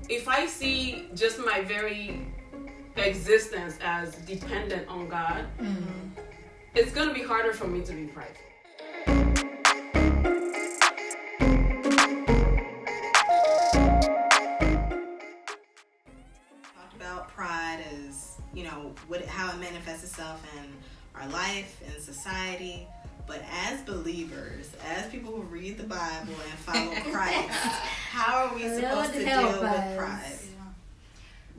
if I see just my very existence as dependent on God, it's going to be harder for me to be prideful. Talked about pride as, how it manifests itself in our life, in society. But as believers, as people who read the Bible and follow Christ, how are we supposed to deal with pride?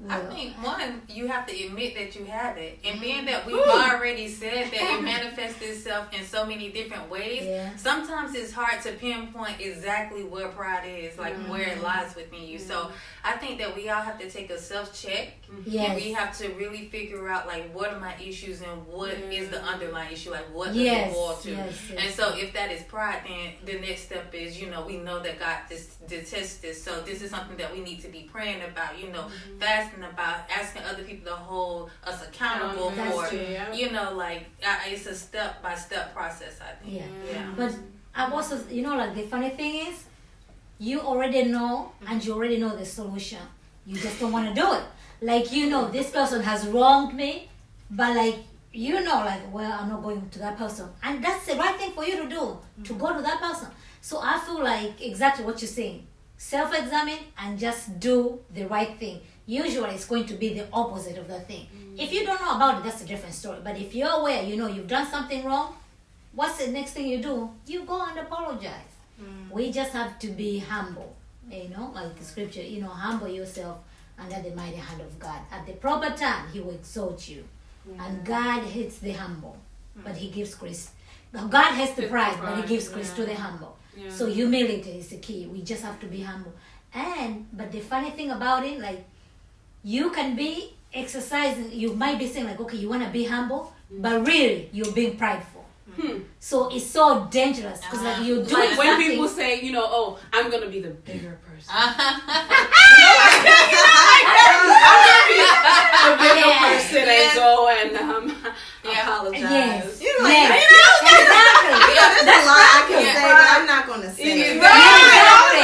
I think, one, you have to admit that you have it. And being that we've already said that it manifests itself in so many different ways, sometimes it's hard to pinpoint exactly where pride is, like where it lies within you. So I think that we all have to take a self-check. And we have to really figure out, like, what are my issues and what is the underlying issue? Like, what does it boil to? And so if that is pride, then the next step is, we know that God detests this. So this is something that we need to be praying about, fasting about, asking other people to hold us accountable for, it's a step-by-step process, I think. But I also, the funny thing is, you already know, and you already know the solution. You just don't want to do it. Like, this person has wronged me, but well, I'm not going to that person. And that's the right thing for you to do, to go to that person. So I feel like exactly what you're saying. Self-examine and just do the right thing. Usually it's going to be the opposite of that thing. If you don't know about it, that's a different story. But if you're aware, you've done something wrong, what's the next thing you do? You go and apologize. We just have to be humble. Like the scripture, humble yourself under the mighty hand of God. At the proper time, He will exalt you. And God hates the humble, but He gives grace. God hates the pride, but He gives grace to the humble. So humility is the key. We just have to be humble. But the funny thing about it, like, you can be exercising, you might be saying, like, okay, you want to be humble, but really, you're being prideful. So it's so dangerous, because like you're doing like when something. people say, I'm going to be the bigger person. I'm going to be a bigger person and go and apologize. Yes. You're like, Exactly. That's a lot I can say, but I'm not going to say it. Exactly.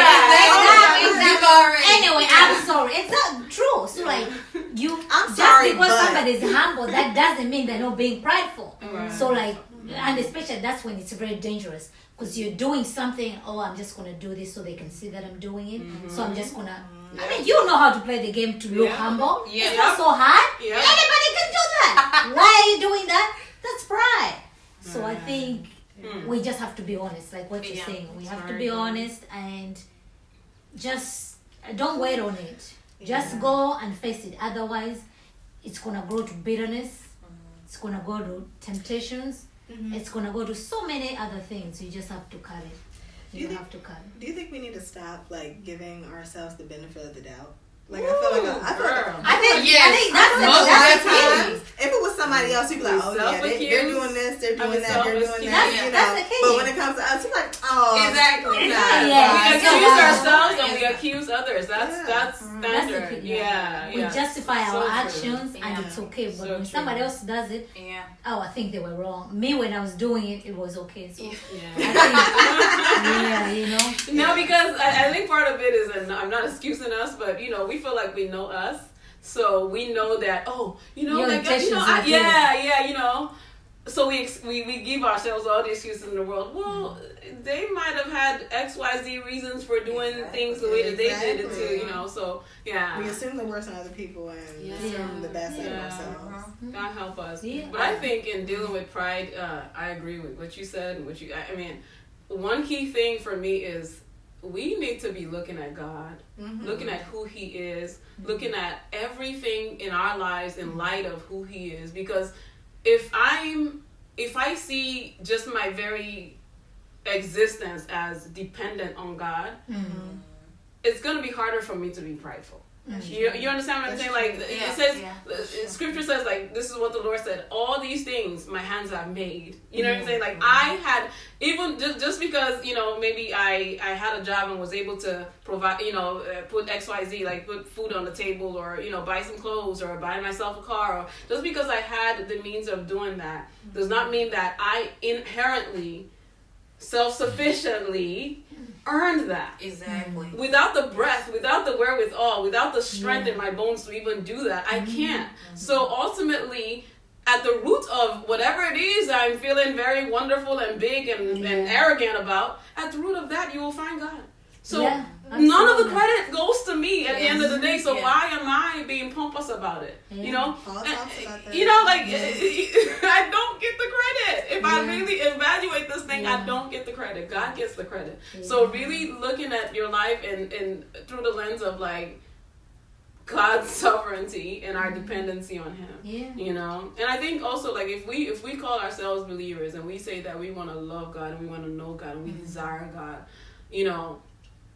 Anyway, I'm sorry. It's not true. So like, I'm sorry, just because but somebody's humble, that doesn't mean they're not being prideful. Right. So like, and especially that's when it's very dangerous, because you're doing something. Oh, I'm just gonna do this so they can see that I'm doing it. So I'm just gonna. I mean, you know how to play the game to look humble. It's not so hard. Anybody can do that. Why are you doing that? That's pride. So I think we just have to be honest, like what you're saying. We have to be honest and just don't wait on it. Just go and face it. Otherwise, it's gonna grow to bitterness. It's gonna go to temptations. It's gonna go to so many other things. You just have to cut it. You have to cut it. Do you think we need to stop giving ourselves the benefit of the doubt? Like, I think that's the times. If it was somebody else, you'd be like, oh yeah, they're doing this, they're doing that, they're doing that. That's the key. But when it comes to us, you're like, oh, exactly. We accuse ourselves and we accuse others. That's standard. We justify our actions true. and it's okay. But So when true. somebody else does it, I think they were wrong. Me, when I was doing it, it was okay. So I think, No, because I think part of it is, and I'm not excusing us, but we feel like we know us, so we know that. Your like intentions are So we give ourselves all the excuses in the world. Well, they might have had XYZ reasons for doing things the way that they did it too. So we assume the worst on other people and assume the best out of ourselves. God help us. Yeah. But I think in dealing with pride, I agree with what you said and one key thing for me is we need to be looking at God, looking at who He is, looking at everything in our lives in light of who He is. Because if I see just my very existence as dependent on God, it's going to be harder for me to be prideful. You understand what I'm saying? Like it says, Scripture says, like, this is what the Lord said. All these things my hands have made. You know what I'm saying? Like I had, even just because maybe I had a job and was able to provide, put XYZ, like put food on the table, or buy some clothes, or buy myself a car, or just because I had the means of doing that does not mean that I inherently, self-sufficiently earned that. Exactly. Without the breath, without the wherewithal, without the strength in my bones to even do that, I can't. So ultimately, at the root of whatever it is I'm feeling very wonderful and big and arrogant about, at the root of that, you will find God. So none of the credit goes to me at the end of the day. So why am I being pompous about it? You know, Paul talks about that. you know, like I don't get the credit. If I really evaluate this thing, I don't get the credit. God gets the credit. So really looking at your life and through the lens of like God's sovereignty and our dependency on Him. You know, and I think also like if we call ourselves believers and we say that we want to love God and we want to know God and we desire God, you know.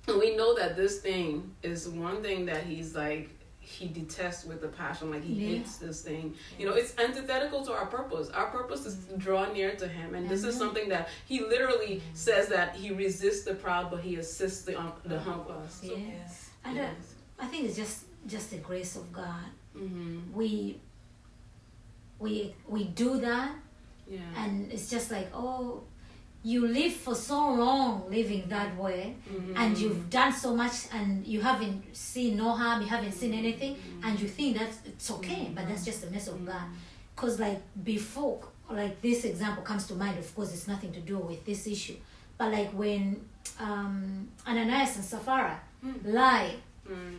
And we know that this thing is one thing that he's like, he detests with a passion, like he hates this thing. You know, it's antithetical to our purpose. Our purpose is to draw near to Him. And this is something that he literally says that he resists the proud, but he assists the humble. So, And I think it's just the grace of God. We do that. And it's just like, oh, you live for so long living that way, and you've done so much, and you haven't seen no harm, you haven't seen anything, and you think that it's okay, but that's just a mess of God. Because like before, like this example comes to mind, of course it's nothing to do with this issue, but like when Ananias and Sapphira lied,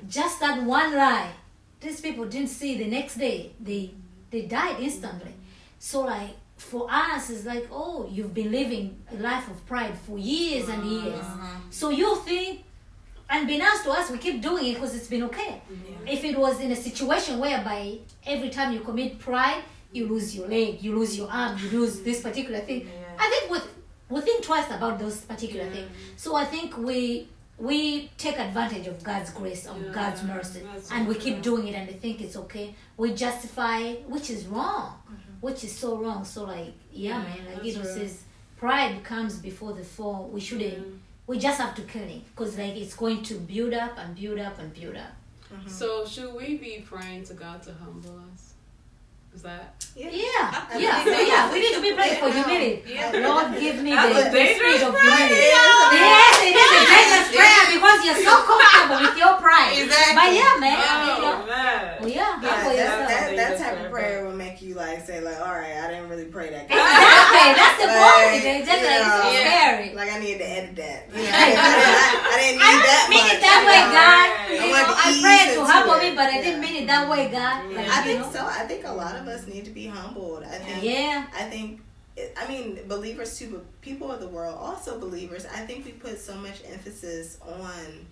just that one lie, these people didn't see the next day, they died instantly. So like, for us, it's like, oh, you've been living a life of pride for years and years. So you think, unbeknownst to us, we keep doing it because it's been okay. If it was in a situation whereby every time you commit pride, you lose your leg, you lose your arm, you lose this particular thing. I think we think twice about those particular things. So I think we take advantage of God's grace, of God's mercy, and we keep doing it and we think it's okay. We justify it, which is wrong. Which is so wrong. So like, man, like it says, pride comes before the fall. We shouldn't. We just have to kill it because like it's going to build up and build up and build up. So should we be praying to God to humble us? Is that? We need to be praying for humility. Lord, give me the spirit of humility. Yes, it is a dangerous prayer because you're so comfortable with your pride. But that type of prayer will make you like say like, all right, I didn't really pray that. Exactly, that's the point. It's just like so scary. Like I needed to edit that. You know, I didn't need that much. I didn't mean it that way, God. I prayed to humble me, but I didn't mean it that way, God. I think so. I think a lot of us need to be humbled. I think believers too, but people of the world, also believers, I think we put so much emphasis on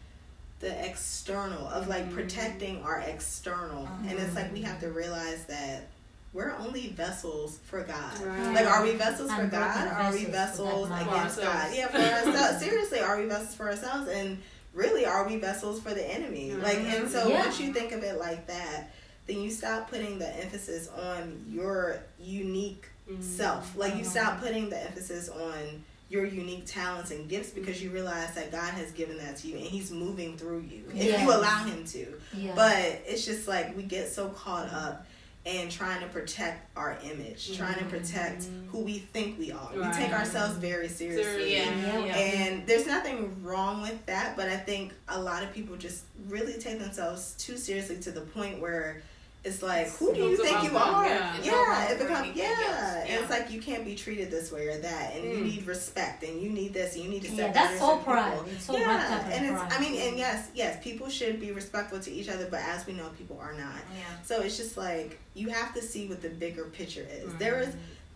the external of like protecting our external, and it's like we have to realize that we're only vessels for God. Like, are we vessels for God? Or are we vessels against God? Yeah, for ourselves. Seriously, are we vessels for ourselves? And really, are we vessels for the enemy? Like, and so once you think of it like that, then you stop putting the emphasis on your unique self. Like, you stop putting the emphasis on your unique talents and gifts because you realize that God has given that to you and He's moving through you if you allow Him to. But it's just like we get so caught up in trying to protect our image, trying to protect who we think we are. We take ourselves very seriously. And there's nothing wrong with that, but I think a lot of people just really take themselves too seriously to the point where it's like, who do you think you are? It becomes, and it's like you can't be treated this way or that, and you need respect, and you need this, and you need to set that's so pride. It's so wrapped up in and pride. It's, I mean, and yes, people should be respectful to each other, but as we know, people are not. So it's just like you have to see what the bigger picture is. There is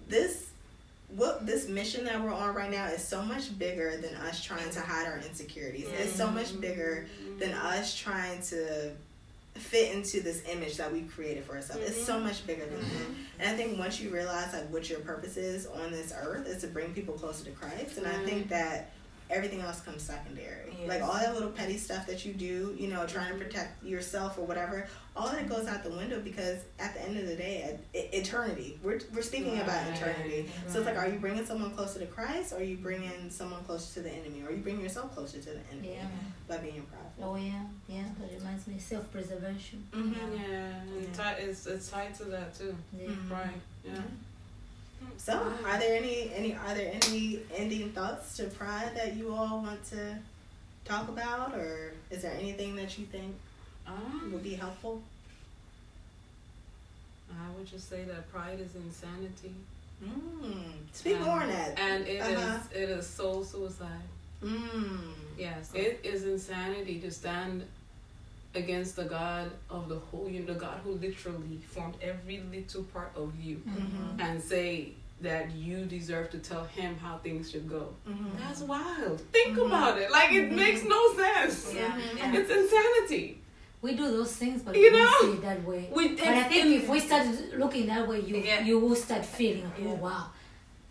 this mission that we're on right now is so much bigger than us trying to hide our insecurities. It's so much bigger than us trying to fit into this image that we've created for ourselves. It's so much bigger than that. And I think once you realize like what your purpose is on this earth is to bring people closer to Christ, and I think that everything else comes secondary. Like all that little petty stuff that you do, you know, trying to protect yourself or whatever, all that goes out the window because at the end of the day, eternity. We're speaking about eternity. So it's like, are you bringing someone closer to Christ, or are you bringing someone closer to the enemy, or are you bringing yourself closer to the enemy by being prideful? Oh that reminds me of self-preservation. It's tied to that too. Right. So, are there any ending thoughts to pride that you all want to talk about, or is there anything that you think would be helpful? I would just say that pride is insanity. Speak more on that. And it is soul suicide. Yes, it is insanity to stand against the God of the whole, the God who literally formed every little part of you, and say that you deserve to tell him how things should go. That's wild. Think about it. Like, it makes no sense. It's insanity. We do those things, but we don't see it that way. But I think if we start looking that way, you will start feeling, oh wow,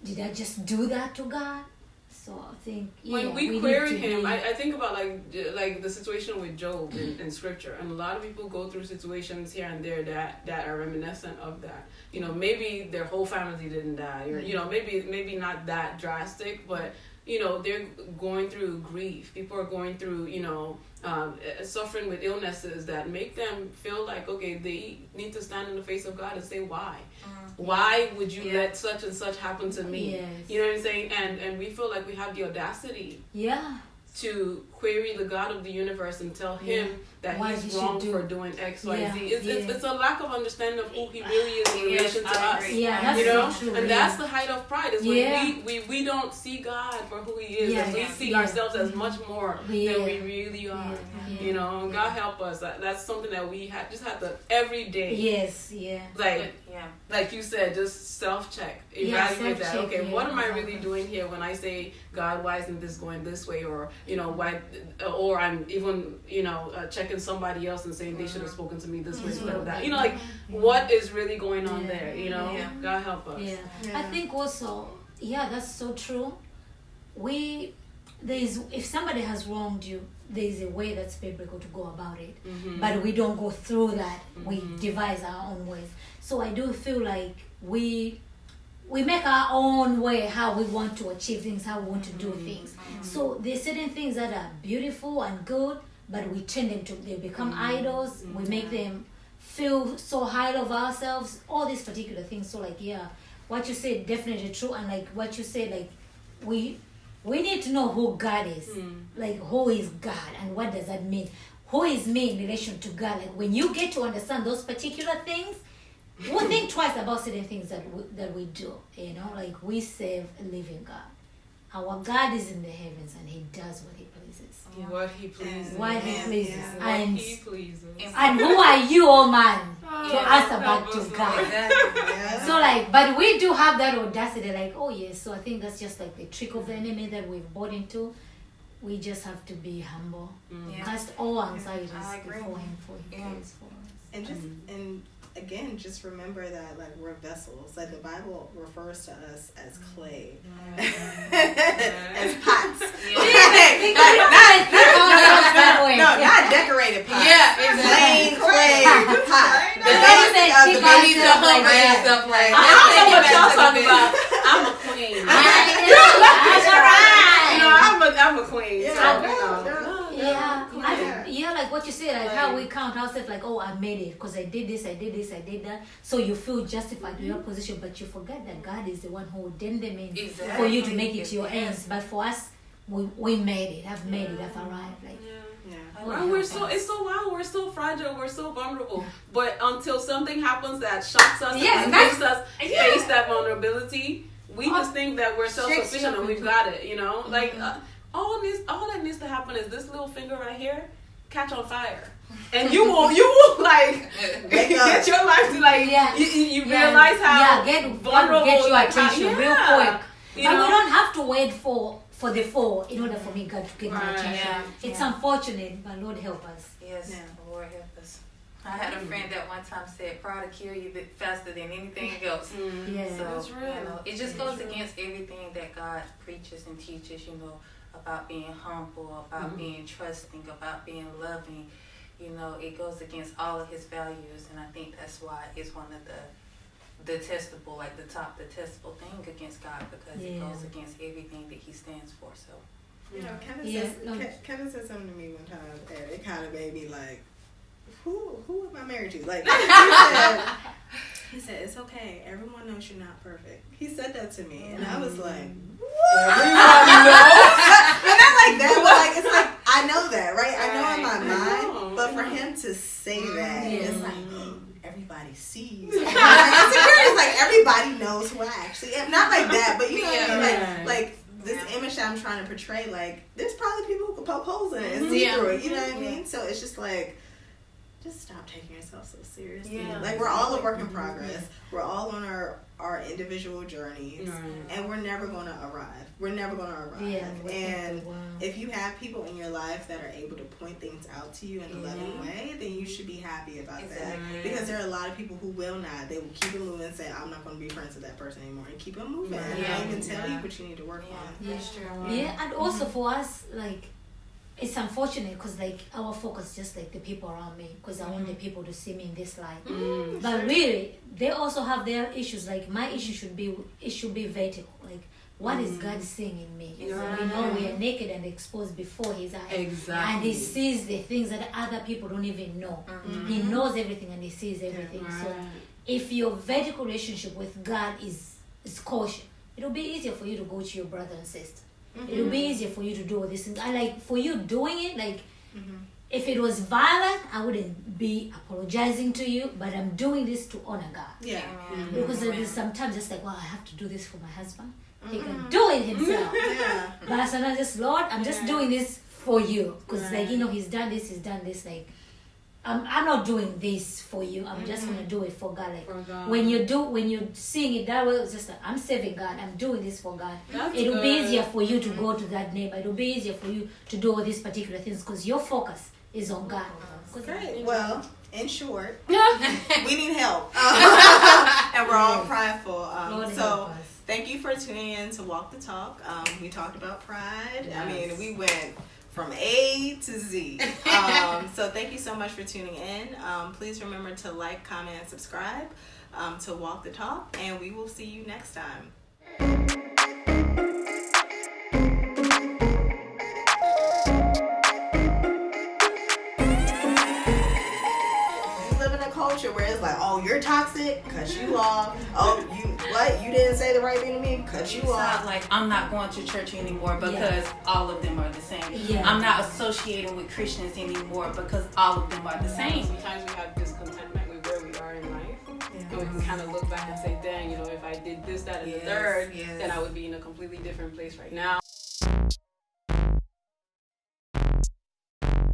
did I just do that to God? So I think when we query him, I think about like the situation with Job in scripture, and a lot of people go through situations here and there that are reminiscent of that. Maybe their whole family didn't die, or maybe not that drastic, but they're going through grief. People are going through suffering with illnesses that make them feel like, okay, they need to stand in the face of God and say why. Why would you let such and such happen to me? Yes. You know what I'm saying? And we feel like we have the audacity to query the God of the universe and tell him that he's wrong for doing X, Y, Z. It's a lack of understanding of who he really is in relation to us. That's so true. And that's the height of pride, is when we don't see God for who he is, and we see ourselves as much more than we really are. God help us. That's something that we just have to every day. Like you said, just self-check, evaluate that. Okay, what am I really doing here when I say, God, why isn't this going this way? Or why? Or I'm even checking somebody else and saying they should have spoken to me this way instead of that. What is really going on there? God help us. I think also, that's so true. If somebody has wronged you, there is a way that's biblical to go about it, but we don't go through that. We devise our own ways. So I do feel like we make our own way how we want to achieve things, how we want to do things. So there's certain things that are beautiful and good, but we turn them they become idols. We make them feel so high of ourselves, all these particular things. So what you said definitely true, and like what you said, like we need to know who God is. Like, who is God and what does that mean? Who is me in relation to God? Like, when you get to understand those particular things, we'll think twice about certain things that we do. Like, we serve a living God. Our God is in the heavens and he does what he pleases. What he pleases. What he pleases. What he pleases. And who are you, oh man, to answer back to God? So but we do have that audacity, like, oh yes. So I think that's just like the trick of the enemy that we've bought into. We just have to be humble. Cast all anxieties before him, for he cares for us. And again, just remember that we're vessels. Like, the Bible refers to us as clay, as pots. Not decorated pots. Plain clay pot. I don't know what y'all talking about. I'm a queen. I'm a queen. Like what you said, like how we count ourselves, like, oh, I made it because I did this, I did that. So you feel justified in your position, but you forget that God is the one who ordained them in for you to make it your ends. But for us, we made it. I've made it. I've arrived. It's so wild. We're so fragile. We're so vulnerable. But until something happens that shocks us and makes us face that vulnerability, we just think that we're self-sufficient and we've got it. All that needs to happen is this little finger right here catch on fire, and you will get your life to you realize how vulnerable get your attention real quick. But we don't have to wait for the fall in order for me God to get my attention. It's unfortunate, but Lord help us. Yes, Lord help us. I had a friend that one time said, "Pride will kill you a bit faster than anything else." So that's real. It just goes against everything that God preaches and teaches. About being humble, about being trusting, about being loving. It goes against all of his values, and I think that's why it's one of the testable, like the testable thing against God, because it goes against everything that he stands for. So, Kevin said something to me one time, and it kind of made me like, who am I married to? Like, he said, it's okay. Everyone knows you're not perfect. He said that to me, and I was like, what? Everyone knows? And not like that, but it's like, I know that, right? I know in my mind, but for him to say that, it's like, everybody sees. It's like everybody knows who I actually am. Not like that, but you know what I mean? Like this image that I'm trying to portray, like, there's probably people who can poke holes in it and see through it, you know what I mean? So it's just like, just stop taking yourself so seriously. Yeah. Like, we're all a work in progress. We're all on our individual journeys, and we're never going to arrive. We're never going to arrive. Yeah, and if you have people in your life that are able to point things out to you in a loving way, then you should be happy about that. Because there are a lot of people who will not. They will keep it moving and say, I'm not going to be friends with that person anymore, and keep it moving. And I can tell you what you need to work on. That's true. Yeah, and also for us, like, it's unfortunate because, like, our focus just like the people around me, because I want the people to see me in this light. But really, they also have their issues. Like, my issue should be vertical. Like, what is God seeing in me? We know we are naked and exposed before His eyes. Exactly. And He sees the things that other people don't even know. He knows everything and He sees everything. So if your vertical relationship with God is kosher, it'll be easier for you to go to your brother and sister. It'll be easier for you to do all these things. And like, for you doing it, like, if it was violent, I wouldn't be apologizing to you, but I'm doing this to honor God. Yeah. Because there's sometimes just like, well, I have to do this for my husband. He can do it himself. But sometimes just, Lord, I'm just doing this for you. Because like, you know, he's done this, like, I'm not doing this for you. I'm just gonna do it for God. Like, for God. When you're seeing it that way, it's just like, I'm serving God. I'm doing this for God. It'll be easier for you to go to that neighbor. It'll be easier for you to do all these particular things because your focus is on God. Great. Well, in short, we need help, and we're all prideful. So thank you for tuning in to Walk the Talk. We talked about pride. Yes. I mean, we went from A to Z. So thank you so much for tuning in. Please remember to like, comment, and subscribe to Walk the Talk, and we will see you next time. We live in a culture where it's like, oh, you're toxic, cut you off. Oh, you didn't say the right thing to me, cut you off. Like, I'm not going to church anymore because all of them are the same. I'm not associating with Christians anymore because all of them are the same. Sometimes we have discontentment with where we are in life. And we can kind of look back and say, dang, you know, if I did this, that, and the third, then I would be in a completely different place right now.